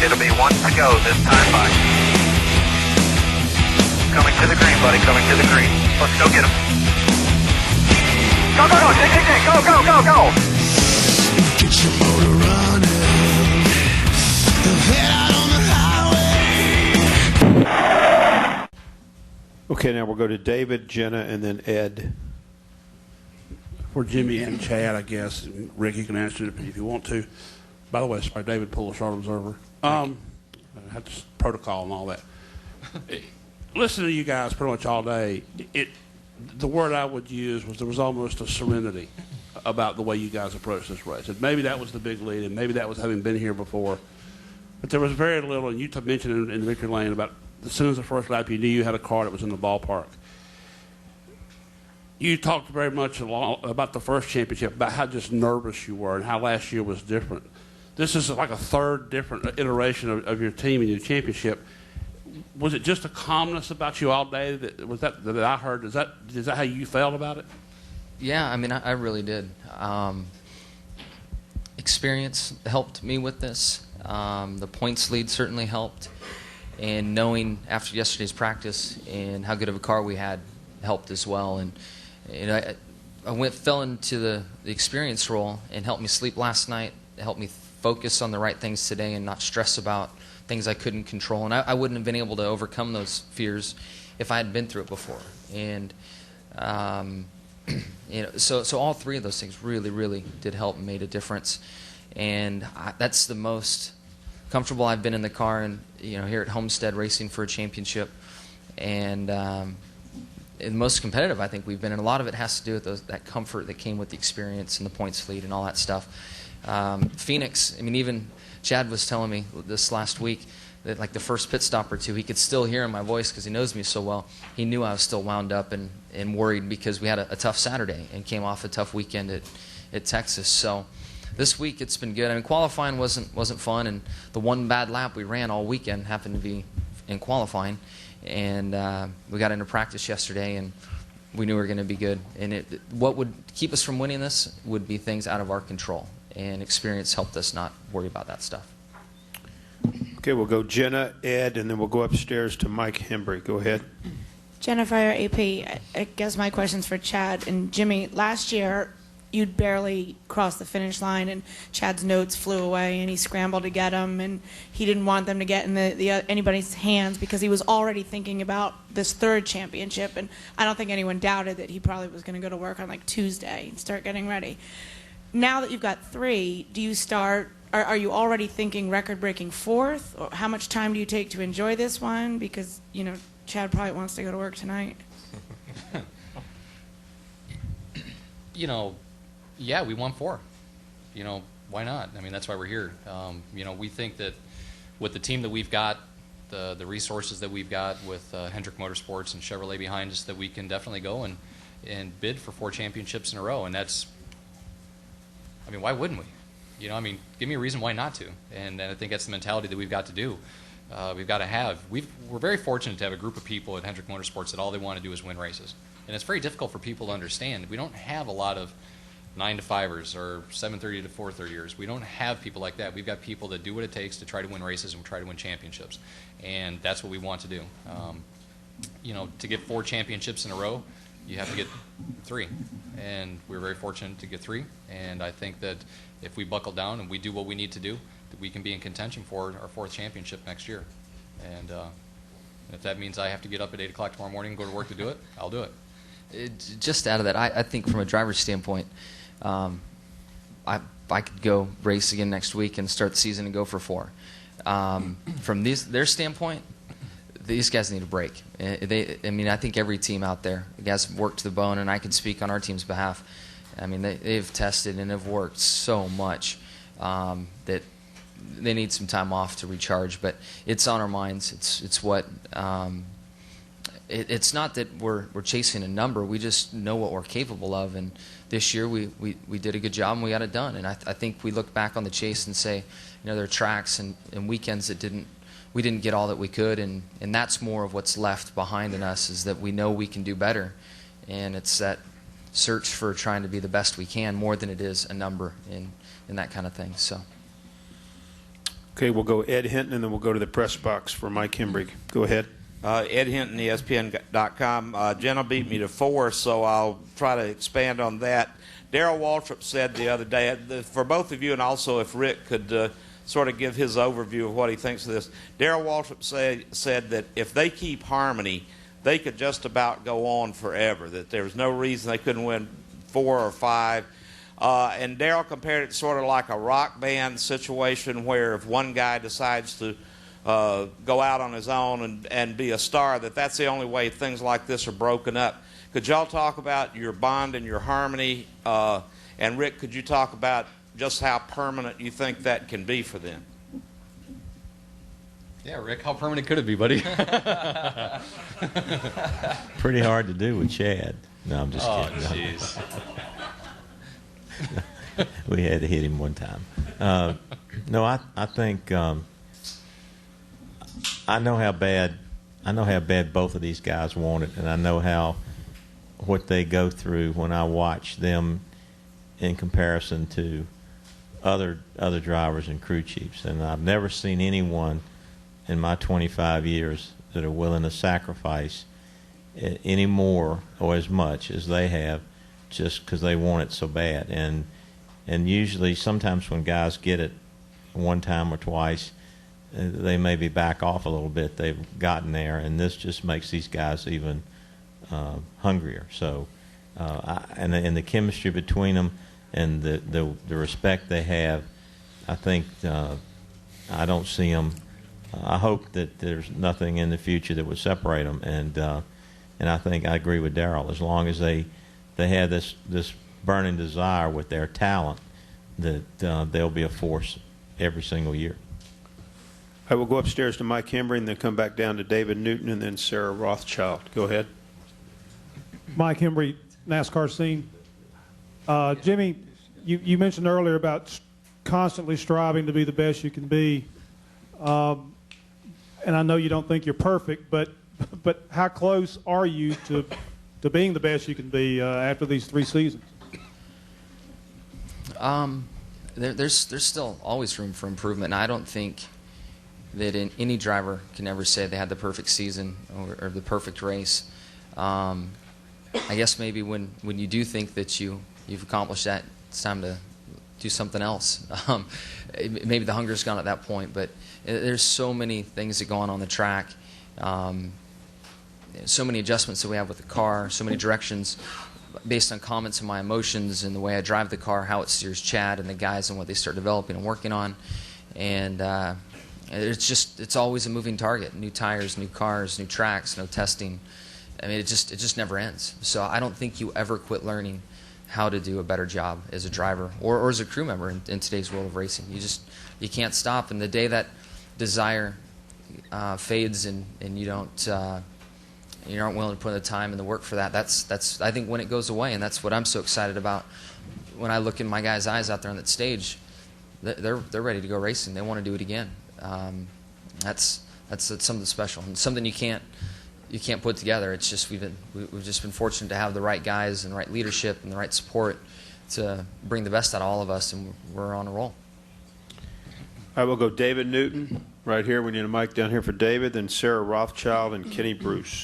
It'll be one to go this time by. Coming to the green, buddy, coming to the green. Let's go get him. Go, go, go, take, go, go, go, go. Get your motor running. Head out on the highway. Okay, now we'll go to David, Jenna, and then Ed. For Jimmie and Chad, I guess. Rick, you can answer it if you want to. By the way, sorry, David, pull the Charlotte Observer. I had this protocol and all that. Listening to you guys pretty much all day, the word I would use was there was almost a serenity about the way you guys approached this race. And maybe that was the big lead, and maybe that was having been here before. But there was very little, and you mentioned in victory lane about as soon as the first lap you knew you had a car that was in the ballpark. You talked very much about the first championship, about how just nervous you were and how last year was different. This is like a third different iteration of your team and your championship. Was it just a calmness about you all day that I heard? Is that how you felt about it? Yeah, I mean, I really did. Experience helped me with this. The points lead certainly helped. And knowing after yesterday's practice and how good of a car we had helped as well. And I fell into the experience role and helped me sleep last night, helped me focus on the right things today and not stress about things I couldn't control. And I wouldn't have been able to overcome those fears if I hadn't been through it before. And so all three of those things really, really did help and made a difference. And that's the most comfortable I've been in the car, and here at Homestead racing for a championship, and the most competitive I think we've been. And a lot of it has to do with that comfort that came with the experience and the points lead and all that stuff. Phoenix, I mean, even Chad was telling me this last week that like the first pit stop or two, he could still hear in my voice because he knows me so well. He knew I was still wound up and worried because we had a tough Saturday and came off a tough weekend at Texas. So this week it's been good. I mean, qualifying wasn't fun, and the one bad lap we ran all weekend happened to be in qualifying, and we got into practice yesterday and we knew we were going to be good. And what would keep us from winning this would be things out of our control, and experience helped us not worry about that stuff. Okay, we'll go Jenna, Ed, and then we'll go upstairs to Mike Hembry. Go ahead. Jennifer, AP, I guess my question's for Chad and Jimmie. Last year, you'd barely crossed the finish line, and Chad's notes flew away, and he scrambled to get them, and he didn't want them to get in anybody's hands because he was already thinking about this third championship. And I don't think anyone doubted that he probably was going to go to work on like Tuesday and start getting ready. Now that you've got three, do you start? Are you already thinking record-breaking fourth? Or how much time do you take to enjoy this one? Because Chad probably wants to go to work tonight. Yeah, we won 4. Why not? I mean, that's why we're here. We think that with the team that we've got, the resources that we've got with Hendrick Motorsports and Chevrolet behind us, that we can definitely go and bid for 4 championships in a row. And that's, I mean, why wouldn't we? Give me a reason why not to. And I think that's the mentality that we've got to do. We've got to have. We're very fortunate to have a group of people at Hendrick Motorsports that all they want to do is win races. And it's very difficult for people to understand. We don't have a lot of 9-to-5ers or 7:30 to 4:30ers. We don't have people like that. We've got people that do what it takes to try to win races and try to win championships. And that's what we want to do. To get 4 championships in a row, you have to get 3. And we're very fortunate to get 3. And I think that if we buckle down and we do what we need to do, that we can be in contention for our 4th championship next year. And if that means I have to get up at 8 o'clock tomorrow morning and go to work to do it, I'll do it. Just out of that, I think from a driver's standpoint, I could go race again next week and start the season and go for 4. From their standpoint, these guys need a break. I think every team out there, the guys work to the bone, and I can speak on our team's behalf. I mean, they've tested and have worked so much that they need some time off to recharge. But it's on our minds. It's what. It's not that we're chasing a number. We just know what we're capable of. And this year we did a good job and we got it done. And I think we look back on the chase and say, there are tracks and weekends that we didn't get all that we could. And that's more of what's left behind in us, is that we know we can do better. And it's that search for trying to be the best we can more than it is a number and that kind of thing. So. Okay, we'll go Ed Hinton, and then we'll go to the press box for Mike Hembrick. Go ahead. Ed Hinton, ESPN.com. Jenna beat me to 4, so I'll try to expand on that. Darrell Waltrip said the other day, for both of you, and also if Rick could sort of give his overview of what he thinks of this. Darrell Waltrip said that if they keep harmony, they could just about go on forever, that there's no reason they couldn't win 4 or 5. And Darrell compared it sort of like a rock band situation where if one guy decides to go out on his own and be a star, that's the only way things like this are broken up. Could y'all talk about your bond and your harmony? And Rick, could you talk about just how permanent you think that can be for them? Yeah, Rick, how permanent could it be, buddy? Pretty hard to do with Chad. No, I'm just kidding. Jeez. We had to hit him one time. No, I think I know how bad both of these guys want it, and I know what they go through when I watch them in comparison to other drivers and crew chiefs. And I've never seen anyone in my 25 years that are willing to sacrifice any more or as much as they have just because they want it so bad. And usually, sometimes when guys get it one time or twice, they maybe back off a little bit. They've gotten there, and this just makes these guys even hungrier. So, and the chemistry between them and the respect they have, I think I don't see them. I hope that there's nothing in the future that would separate them, and I think I agree with Darrell. As long as they have this burning desire with their talent, that they'll be a force every single year. I will go upstairs to Mike Hembrick, and then come back down to David Newton, and then Sarah Rothschild. Go ahead. Mike Hembrick, NASCAR scene. Jimmie, you mentioned earlier about constantly striving to be the best you can be. And I know you don't think you're perfect, but how close are you to being the best you can be after these 3 seasons? There's still always room for improvement, and I don't think that any driver can ever say they had the perfect season or the perfect race. I guess maybe when you do think that you've accomplished that, it's time to do something else. Maybe the hunger's gone at that point, but there's so many things that go on the track, so many adjustments that we have with the car, so many directions based on comments and my emotions and the way I drive the car, how it steers Chad and the guys and what they start developing and working on. And it's always a moving target. New tires, new cars, new tracks, no testing. I mean, it just never ends. So I don't think you ever quit learning how to do a better job as a driver or as a crew member in today's world of racing. You can't stop. And the day that desire fades and you aren't willing to put in the time and the work for that, that's I think when it goes away. And that's what I'm so excited about when I look in my guys' eyes out there on that stage. They're ready to go racing. They want to do it again. That's something special and something you can't put together. It's just we've just been fortunate to have the right guys and the right leadership and the right support to bring the best out of all of us, and we're on a roll. I will go David Newton right here. We need a mic down here for David, then Sarah Rothschild and Kenny Bruce.